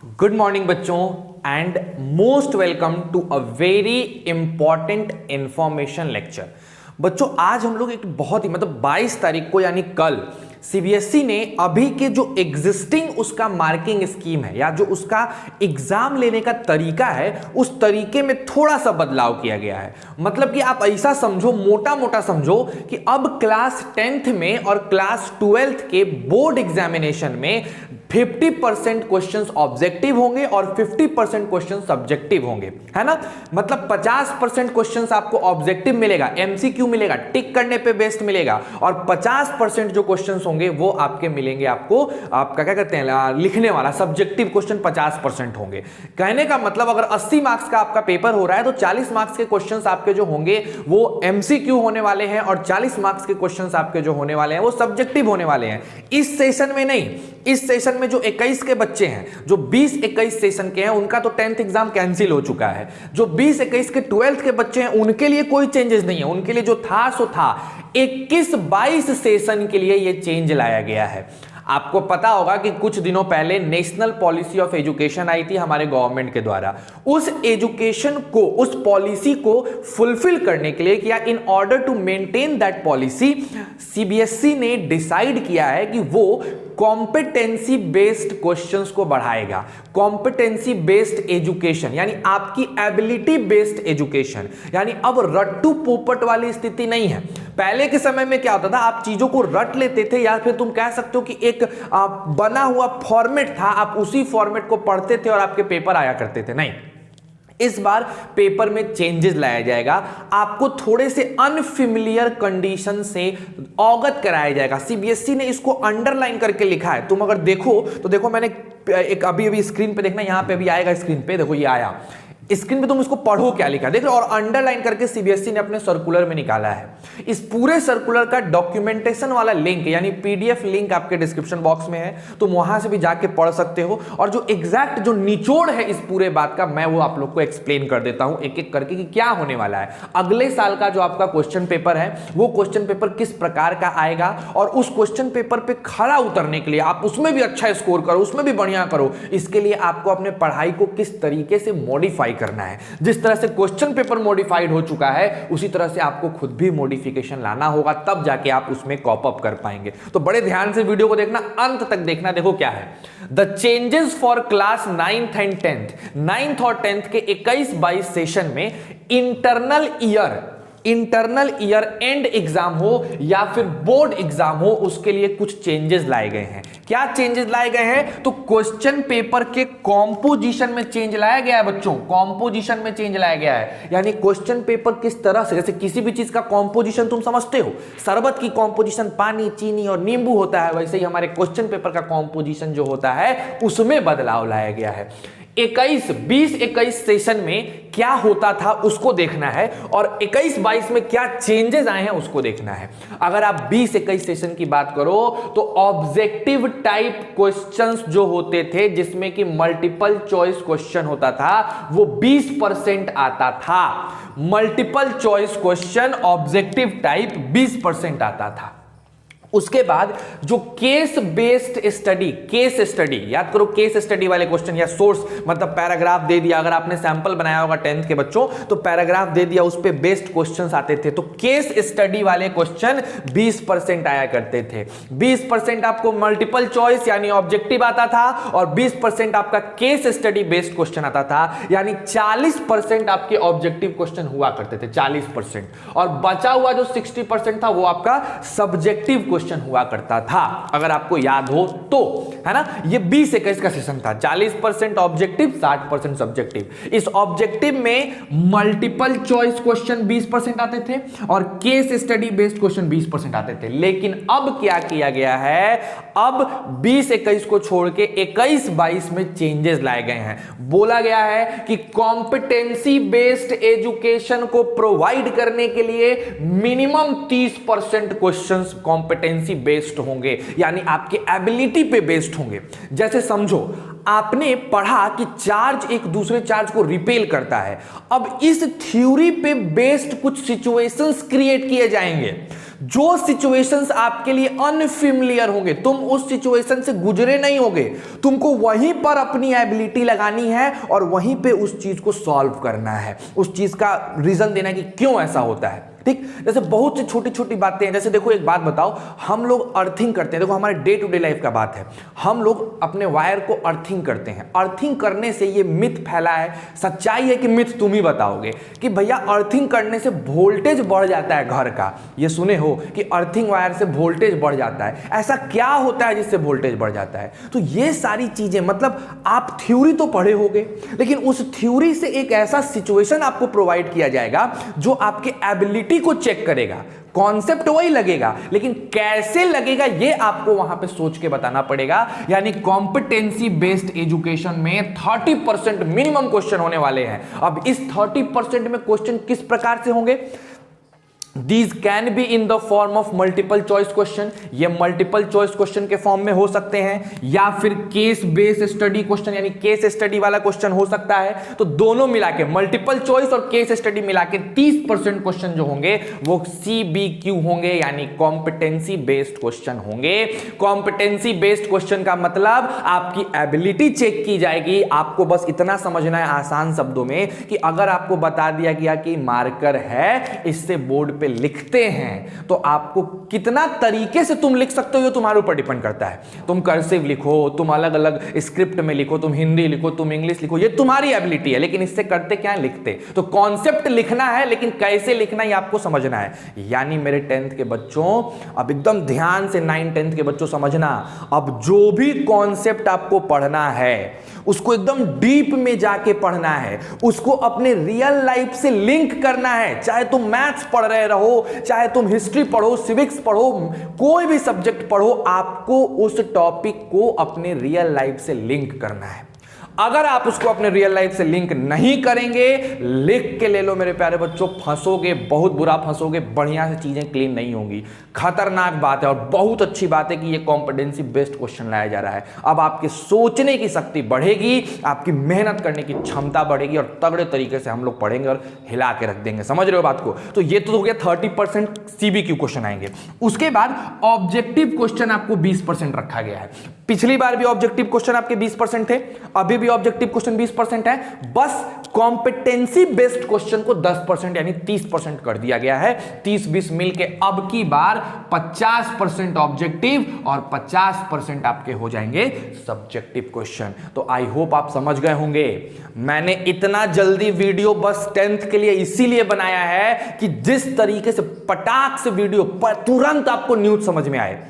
Good morning बच्चों and most welcome to a very important information lecture. बच्चों आज हम लोग एक बहुत ही 22 तारीख को यानी कल सीबीएसई ने अभी के जो एग्जिस्टिंग उसका मार्किंग स्कीम है या जो उसका एग्जाम लेने का तरीका है उस तरीके में थोड़ा सा बदलाव किया गया है। मतलब कि आप ऐसा समझो, मोटा मोटा समझो कि अब क्लास 10th में और क्लास 12th के बोर्ड एग्जामिनेशन में 50% क्वेश्चंस ऑब्जेक्टिव होंगे और 50% क्वेश्चन सब्जेक्टिव होंगे, है ना। मतलब 50% क्वेश्चंस आपको ऑब्जेक्टिव मिलेगा, एमसीक्यू मिलेगा, टिक करने पे बेस्ड मिलेगा, और 50% जो क्वेश्चंस होंगे वो आपके मिलेंगे आपको, आपका क्या कहते हैं, लिखने वाला सब्जेक्टिव क्वेश्चन 50% होंगे। कहने का मतलब अगर 80 मार्क्स का आपका पेपर हो रहा है तो 40 मार्क्स के क्वेश्चंस आपके जो होंगे वो एमसीक्यू होने वाले हैं और 40 मार्क्स के क्वेश्चंस आपके जो होने वाले हैं वो सब्जेक्टिव होने वाले हैं। इस सेशन में नहीं, इस सेशन में जो 21 के बच्चे हैं, जो 20-21 सेशन के हैं, उनका तो 10th एग्जाम कैंसिल हो चुका है। जो 20-21 के 12th के बच्चे हैं उनके लिए कोई चेंजेस नहीं है, उनके लिए जो था सो था। 21-22 सेशन के लिए यह चेंज लाया गया है। आपको पता होगा कि कुछ दिनों पहले national policy of education I थी हमारे गवर्नमेंट के द्वारा। उस एजुकेशन को, उस पॉलिसी को फुलफिल करने के लिए किया, in order to maintain that policy, CBSE ने डिसाइड किया है कि वो कॉम्पिटेंसी बेस्ड क्वेश्चंस को बढ़ाएगा। कॉम्पिटेंसी बेस्ड एजुकेशन यानी आपकी एबिलिटी बेस्ड एजुकेशन, यानी अब रट्टू पोपट वाली स्थिति नहीं है। पहले के समय में क्या होता था, आप चीजों को रट लेते थे या फिर तुम कह सकते हो कि एक बना हुआ फॉर्मेट था, आप उसी फॉर्मेट को पढ़ते थे और आपके पेपर आया करते थे। नहीं, इस बार पेपर में चेंजेस लाया जाएगा, आपको थोड़े से अनफिमिलियर कंडीशन से अवगत कराया जाएगा। सीबीएसई ने इसको अंडरलाइन करके लिखा है, तुम अगर देखो तो देखो, मैंने एक अभी स्क्रीन पे देखना, यहां पे भी आएगा स्क्रीन पे, देखो ये आया स्क्रीन पे, तुम इसको पढ़ो क्या लिखा देख लो। और अंडरलाइन करके सीबीएसई ने अपने सर्कुलर में निकाला है। इस पूरे सर्कुलर का डॉक्यूमेंटेशन वाला लिंक यानी पीडीएफ लिंक आपके डिस्क्रिप्शन बॉक्स में है, तुम वहां से भी जाके पढ़ सकते हो। और जो एग्जैक्ट जो निचोड़ है इस पूरे बात का, मैं वो आप लोग को एक्सप्लेन कर देता हूं एक एक करके कि क्या होने वाला है। अगले साल का जो आपका क्वेश्चन पेपर है वो क्वेश्चन पेपर किस प्रकार का आएगा, और उस क्वेश्चन पेपर पे खरा उतरने के लिए आप उसमें भी अच्छा स्कोर करो, उसमें भी बढ़िया करो, इसके लिए आपको अपने पढ़ाई को किस तरीके से मॉडिफाई करना है। जिस तरह से क्वेश्चन पेपर मॉडिफाइड हो चुका है उसी तरह से आपको खुद भी मॉडिफिकेशन लाना होगा, तब जाके आप उसमें कॉप अप कर पाएंगे। तो बड़े ध्यान से वीडियो को देखना, अंत तक देखना। देखो क्या है, the changes for class 9th and 10th, 9th और 10th के 21-22 सेशन में इंटरनल ईयर एंड एग्जाम हो या फिर बोर्ड एग्जाम हो, उसके लिए कुछ चेंजेस लाए गए हैं। क्या चेंजेस लाए गए हैं? तो क्वेश्चन पेपर के कॉम्पोजिशन में चेंज लाया गया है बच्चों, कॉम्पोजिशन में चेंज लाया गया है। यानी क्वेश्चन पेपर किस तरह से, जैसे किसी भी चीज का कॉम्पोजिशन तुम समझते हो, शरबत की कॉम्पोजिशन पानी, चीनी और नींबू होता है, वैसे ही हमारे क्वेश्चन पेपर का कॉम्पोजिशन जो होता है उसमें बदलाव लाया गया है। 20-21 सेशन में क्या होता था उसको देखना है, और 21-22 में क्या चेंजेस आए हैं उसको देखना है। अगर आप 20-21 सेशन की बात करो तो ऑब्जेक्टिव टाइप क्वेश्चंस जो होते थे, जिसमें कि मल्टीपल चॉइस क्वेश्चन होता था, वो 20% आता था। Multiple choice question objective type 20% आता था। उसके बाद जो केस बेस्ड स्टडी, याद करो, केस स्टडी वाले क्वेश्चन या सोर्स, मतलब पैराग्राफ दे दिया, अगर आपने सैंपल बनाया होगा 10th के बच्चों तो पैराग्राफ दे दिया, उस पे बेस्ड क्वेश्चंस आते थे, तो केस स्टडी वाले क्वेश्चन 20% आया करते थे। 20% आपको मल्टीपल चॉइस यानी ऑब्जेक्टिव आता था, और 20% आपका केस स्टडी बेस्ड क्वेश्चन आता था, यानी 40% आपके ऑब्जेक्टिव क्वेश्चन हुआ करते थे, 40%, और बचा हुआ जो 60% था वो आपका सब्जेक्टिव क्वेश्चन हुआ करता था, अगर आपको याद हो तो, है ना। ये 20-21 का सेशन था, 40% ऑब्जेक्टिव, 60% सब्जेक्टिव। इस ऑब्जेक्टिव में मल्टीपल चॉइस क्वेश्चन 20% आते थे और केस स्टडी बेस्ड क्वेश्चन 20% आते थे। लेकिन अब क्या किया गया है, अब 20-21 को छोड़ के 21-22 में चेंजेस लाए गए हैं। बोला गया है कि कॉम्पिटेंसी बेस्ड एजुकेशन को प्रोवाइड करने के लिए मिनिमम 30% क्वेश्चंस कॉम्पिटेंसी बेस्ड होंगे, यानी आपके एबिलिटी पे बेस्ड होंगे। जैसे समझो, आपने पढ़ा कि चार्ज एक दूसरे चार्ज को रिपेल करता है। अब इस थ्योरी पे बेस्ड कुछ सिचुएशंस क्रिएट किए जाएंगे। जो सिचुएशंस आपके लिए अनफिमिलियर होंगे, तुम उस सिचुएशन से गुजरे नहीं होगे, तुमको वहीं पर अपनी एबिलिटी लगानी है और वहीं पे उस चीज को सॉल्व करना है, उस चीज का रीजन देना है कि क्यों ऐसा होता है। ठीक, जैसे बहुत सी छोटी छोटी बातें हैं। जैसे देखो एक बात बताओ, हम लोग अर्थिंग करते हैं, देखो हमारे डे टू डे लाइफ का बात है, हम लोग अपने वायर को अर्थिंग करते हैं। अर्थिंग करने से ये मिथ फैला है, सच्चाई है कि मिथ तुम ही बताओगे कि भैया अर्थिंग करने से वोल्टेज बढ़ जाता है घर का। ये सुने हो कि अर्थिंग वायर से वोल्टेज बढ़ जाता है, ऐसा क्या होता है जिससे वोल्टेज बढ़ जाता है? तो ये सारी चीजें, मतलब आप थ्योरी तो पढ़े होगे, लेकिन उस थ्योरी से एक ऐसा सिचुएशन आपको प्रोवाइड किया जाएगा जो आपके एबिलिटी को चेक करेगा। कॉन्सेप्ट वही लगेगा, लेकिन कैसे लगेगा ये आपको वहां पे सोच के बताना पड़ेगा। यानी कॉम्पिटेंसी बेस्ड एजुकेशन में 30% मिनिमम क्वेश्चन होने वाले हैं। अब इस 30% में क्वेश्चन किस प्रकार से होंगे? These can be in the form of multiple choice question, ये multiple choice question के फॉर्म में हो सकते हैं, या फिर केस बेस्ड स्टडी क्वेश्चन यानी केस स्टडी वाला क्वेश्चन हो सकता है। तो दोनों मिला के मल्टीपल चॉइस और केस स्टडी मिला के 30% क्वेश्चन जो होंगे वो CBQ होंगे, यानी कॉम्पिटेंसी बेस्ड क्वेश्चन होंगे। कॉम्पिटेंसी बेस्ड क्वेश्चन का मतलब आपकी एबिलिटी चेक की जाएगी। आपको बस इतना समझना है आसान शब्दों में कि अगर आपको बता दिया गया कि मार्कर है, इससे बोर्ड पे लिखते हैं, तो आपको कितना तरीके से तुम लिख सकते हो ये तुम्हारे ऊपर डिपेंड करता है। तुम कर्सिव लिखो, तुम अलग अलग स्क्रिप्ट में लिखो, तुम हिंदी लिखो, तुम इंग्लिश लिखो, ये तुम्हारी एबिलिटी है, लेकिन इससे करते क्या है? लिखते। तो कॉन्सेप्ट लिखना है, लेकिन कैसे लिखना है आपको समझना है। यानी मेरे 10th के बच्चों, अब एकदम ध्यान से 9 10th के बच्चों समझना, अब जो भी कॉन्सेप्ट आपको पढ़ना है उसको एकदम डीप में जाके पढ़ना है, उसको अपने रियल लाइफ से लिंक करना है। चाहे तुम मैथ्स पढ़ रहे रहो, चाहे तुम हिस्ट्री पढ़ो, सिविक्स पढ़ो, कोई भी सब्जेक्ट पढ़ो, आपको उस टॉपिक को अपने रियल लाइफ से लिंक करना है। अगर आप उसको अपने रियल लाइफ से लिंक नहीं करेंगे, लिख के ले लो मेरे प्यारे बच्चों, फंसोगे, बहुत बुरा फंसोगे, बढ़िया से चीजें क्लीन नहीं होंगी। खतरनाक बात है। और बहुत अच्छी बात है कि ये कॉम्पिटेंसी बेस्ड क्वेश्चन लाया जा रहा है। अब आपके सोचने की शक्ति बढ़ेगी, आपकी मेहनत करने की क्षमता बढ़ेगी, और तगड़े तरीके से हम लोग पढ़ेंगे और हिला के रख देंगे। समझ रहे हो बात को? तो ये तो हो गया 30% CBQ क्वेश्चन आएंगे। उसके बाद ऑब्जेक्टिव क्वेश्चन आपको 20% रखा गया है। पिछली बार भी ऑब्जेक्टिव क्वेश्चन आपके 20% थे, अभी भी ऑब्जेक्टिव क्वेश्चन 20% है। बस कॉम्पिटेंसी बेस्ड क्वेश्चन को 10% यानी 30% कर दिया गया है। 30-20 मिल के अब की बार 50% ऑब्जेक्टिव और 50% आपके हो जाएंगे सब्जेक्टिव क्वेश्चन। तो आई होप आप समझ गए होंगे। मैंने इतना जल्दी वीडियो बस 10th के लिए इसीलिए बनाया है कि जिस तरीके से पटाख से वीडियो तुरंत आपको न्यूज़ समझ में आए।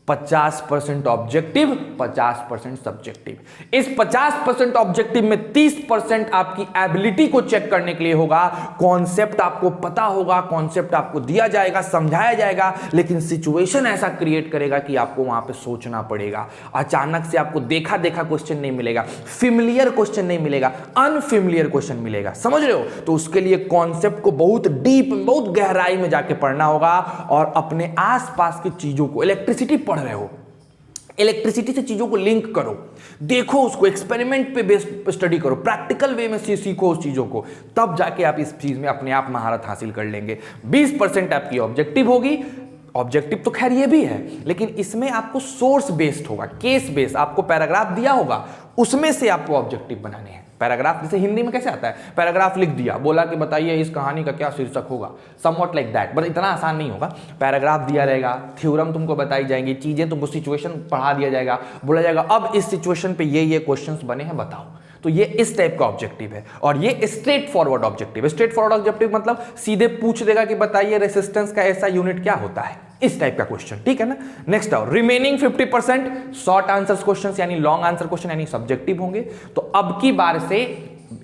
50% ऑब्जेक्टिव, 50% सब्जेक्टिव। इस 50% ऑब्जेक्टिव में 30% आपकी एबिलिटी को चेक करने के लिए होगा। कॉन्सेप्ट आपको पता होगा, कॉन्सेप्ट आपको दिया जाएगा, समझाया जाएगा, लेकिन सिचुएशन ऐसा क्रिएट करेगा कि आपको वहां पे सोचना पड़ेगा। अचानक से आपको देखा देखा क्वेश्चन नहीं मिलेगा, फिमिलियर क्वेश्चन नहीं मिलेगा, अनफिमिलियर क्वेश्चन मिलेगा। समझ रहे हो? तो उसके लिए कॉन्सेप्ट को बहुत डीप, बहुत गहराई में जाके पढ़ना होगा, और अपने आसपास की चीजों को, इलेक्ट्रिसिटी पढ़ रहे हो, इलेक्ट्रिसिटी से चीजों को लिंक करो, देखो उसको, एक्सपेरिमेंट पे बेस्ड स्टडी करो, प्रैक्टिकल वे में सीखो उस चीजों को, तब जाके आप इस चीज में अपने आप महारत हासिल कर लेंगे। 20% आपकी ऑब्जेक्टिव होगी। ऑब्जेक्टिव तो खैर ये भी है, लेकिन इसमें आपको सोर्स बेस्ड होगा, केस बेस्ड। आपको पैराग्राफ दिया होगा, उसमें से आपको ऑब्जेक्टिव बनाने हैं। पैराग्राफ जैसे हिंदी में कैसे आता है, पैराग्राफ लिख दिया, बोला कि बताइए इस कहानी का क्या शीर्षक होगा, समवॉट लाइक दैट। बट इतना आसान नहीं होगा। पैराग्राफ दिया रहेगा, थ्योरम तुमको बताई जाएंगी, चीजें तुमको, सिचुएशन पढ़ा दिया जाएगा, बोला जाएगा अब इस सिचुएशन पे ये क्वेश्चंस बने हैं, बताओ। तो ये इस टाइप का ऑब्जेक्टिव है, और ये स्ट्रेट फॉरवर्ड ऑब्जेक्टिव है। स्ट्रेट फॉरवर्ड ऑब्जेक्टिव मतलब सीधे पूछ देगा कि बताइए रेसिस्टेंस का ऐसा यूनिट क्या होता है, इस टाइप का क्वेश्चन। ठीक है ना? नेक्स्ट आओ, रिमेनिंग 50% शॉर्ट आंसर्स क्वेश्चन यानी लॉन्ग आंसर क्वेश्चन यानी सब्जेक्टिव होंगे। तो अब की बार से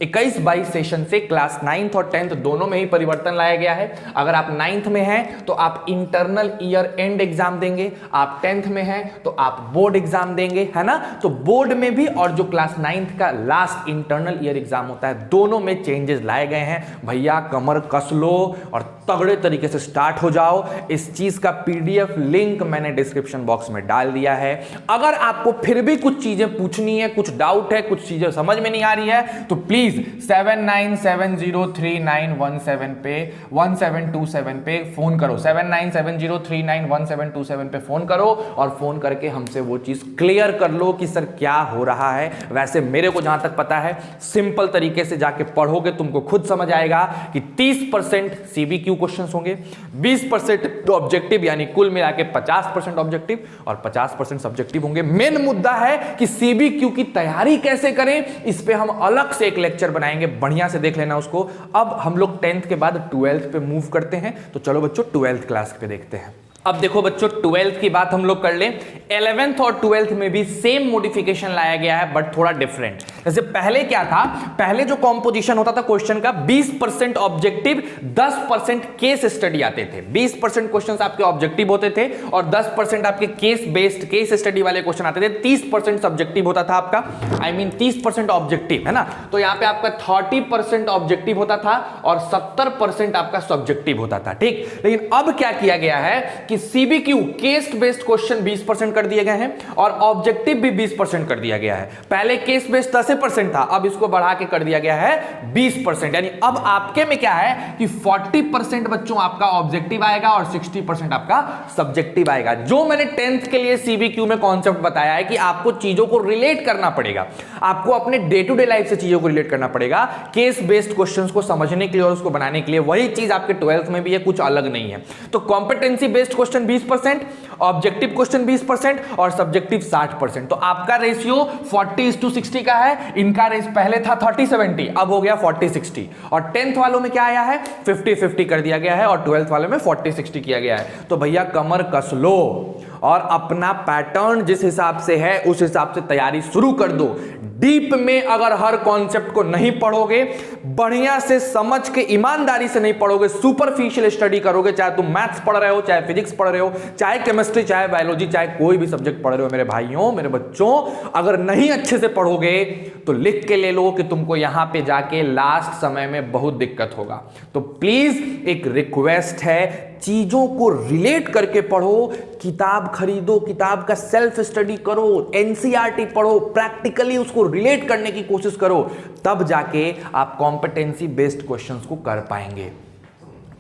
21-22 सेशन से क्लास 9th और 10th दोनों में ही परिवर्तन लाया गया है। अगर आप 9th में हैं तो आप इंटरनल ईयर एंड एग्जाम देंगे, आप 10th में हैं तो आप बोर्ड एग्जाम देंगे, है ना? तो बोर्ड में भी और जो क्लास 9th का लास्ट इंटरनल ईयर एग्जाम होता है, दोनों में चेंजेस लाए गए हैं। भैया कमर कस लो और तगड़े तरीके से स्टार्ट हो जाओ। इस चीज का PDF लिंक मैंने डिस्क्रिप्शन बॉक्स में डाल दिया है। अगर आपको फिर भी कुछ चीजें पूछनी है, कुछ डाउट है, कुछ चीजें समझ में नहीं आ रही है, तो प्लीज प्लीज 79703917 पे 1727 पे फोन करो, 7970391727 पे फोन करो और फोन करके हमसे वो चीज क्लियर कर लो कि सर क्या हो रहा है। वैसे मेरे को जहां तक पता है सिंपल तरीके से जाके पढ़ोगे तुमको खुद समझ आएगा कि 30% सीबीक्यू क्वेश्चंस होंगे, 20% ऑब्जेक्टिव यानी कुल मिला के 50% ऑब्जेक्टिव और 50% सब्जेक्टिव होंगे। मेन मुद्दा है कि सीबीक्यू की तैयारी कैसे करें, इस पे हम अलग से एक लेक्चर बनाएंगे, बढ़िया से देख लेना उसको। अब हम लोग 10th के बाद 12th पे मूव करते हैं, तो चलो बच्चों 12th क्लास पे देखते हैं। अब देखो बच्चों 12th की बात हम लोग कर लें। 11th और 12th में भी सेम मॉडिफिकेशन लाया गया है बट थोड़ा डिफरेंट। जैसे पहले क्या था, पहले जो कॉम्पोजिशन होता था क्वेश्चन का 20% ऑब्जेक्टिव 10% केस स्टडी आते थे। 20% क्वेश्चंस आपके ऑब्जेक्टिव होते थे और 10% आपके केस बेस्ड केस स्टडी वाले क्वेश्चन आते थे। 30% सब्जेक्टिव होता था आपका, I mean 30% ऑब्जेक्टिव है ना। तो यहां पे आपका 30% ऑब्जेक्टिव होता था और 70% आपका सब्जेक्टिव होता था, ठीक। लेकिन अब क्या किया गया है कि सीबीक्यू केस बेस्ड क्वेश्चन 20% कर दिए गए हैं और ऑब्जेक्टिव भी 20% कर दिया गया है। पहले केस बेस्ड 10% था, अब इसको बढ़ा के कर दिया गया है 20%। यानी अब आपके में क्या है कि 40% बच्चों आपका ऑब्जेक्टिव आएगा और 60% आपका सब्जेक्टिव आएगा। जो मैंने 10th के लिए सीबीक्यू में कॉन्सेप्ट बताया है कि आपको चीजों को रिलेट करना पड़ेगा, आपको अपने डे टू डे लाइफ से चीजों को रिलेट करना पड़ेगा केस बेस्ड क्वेश्चंस को समझने के लिए और उसको बनाने के लिए। वही चीज आपके 12th में भी है, कुछ अलग नहीं है। तो competency based question 20%, objective question 20% और सब्जेक्टिव 60%। तो आपका रेशियो 40:60 का है। इनका रेस पहले था 30:70, अब हो गया 40:60। और 10th वालों में क्या आया है 50-50 कर दिया गया है और 12th वालों में 40-60 किया गया है। तो भैया कमर कस लो और अपना पैटर्न जिस हिसाब से है उस हिसाब से तैयारी शुरू कर दो। डीप में अगर हर कॉन्सेप्ट को नहीं पढ़ोगे, बढ़िया से समझ के ईमानदारी से नहीं पढ़ोगे, सुपरफिशियल स्टडी करोगे, चाहे तुम मैथ्स पढ़ रहे हो, चाहे फिजिक्स पढ़ रहे हो, चाहे केमिस्ट्री, चाहे बायोलॉजी, चाहे कोई भी सब्जेक्ट पढ़ रहे हो मेरे भाइयों मेरे बच्चों, अगर नहीं अच्छे से पढ़ोगे तो लिख के ले लो कि तुमको यहां पे जाके लास्ट समय में बहुत दिक्कत होगा। तो प्लीज एक रिक्वेस्ट है, चीजों को रिलेट करके पढ़ो, किताब खरीदो, किताब का सेल्फ स्टडी करो, एनसीईआरटी पढ़ो, प्रैक्टिकली उसको रिलेट करने की कोशिश करो, तब जाके आप कॉम्पिटेंसी बेस्ड क्वेश्चंस को कर पाएंगे।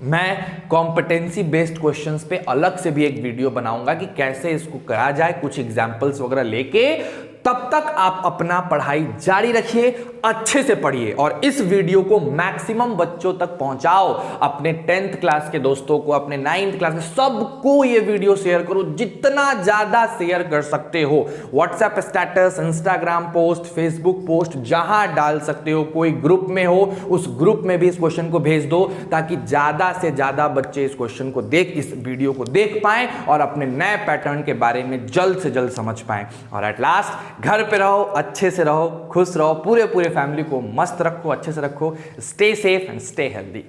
मैं कॉम्पिटेंसी बेस्ड क्वेश्चंस पे अलग से भी एक वीडियो बनाऊंगा कि कैसे इसको करा जाए, कुछ एग्जांपल्स वगैरह लेके। तब तक आप अपना पढ़ाई जारी रखिए, अच्छे से पढ़िए और इस वीडियो को मैक्सिमम बच्चों तक पहुंचाओ। अपने 10th क्लास के दोस्तों को, अपने 9th क्लास के सबको ये वीडियो शेयर करो, जितना ज्यादा शेयर कर सकते हो। WhatsApp status, Instagram post, Facebook post, जहां डाल सकते हो। कोई ग्रुप में हो उस ग्रुप में भी इस क्वेश्चन को भेज दो ताकि ज्यादा से ज्यादा बच्चे इस क्वेश्चन को इस वीडियो को देख पाएं और अपने नए पैटर्न के बारे में जल्द से जल्द समझ पाएं। और एट लास्ट घर पे रहो, अच्छे से रहो, खुश रहो, पूरे फैमिली को मस्त रखो, अच्छे से रखो। Stay safe and stay healthy.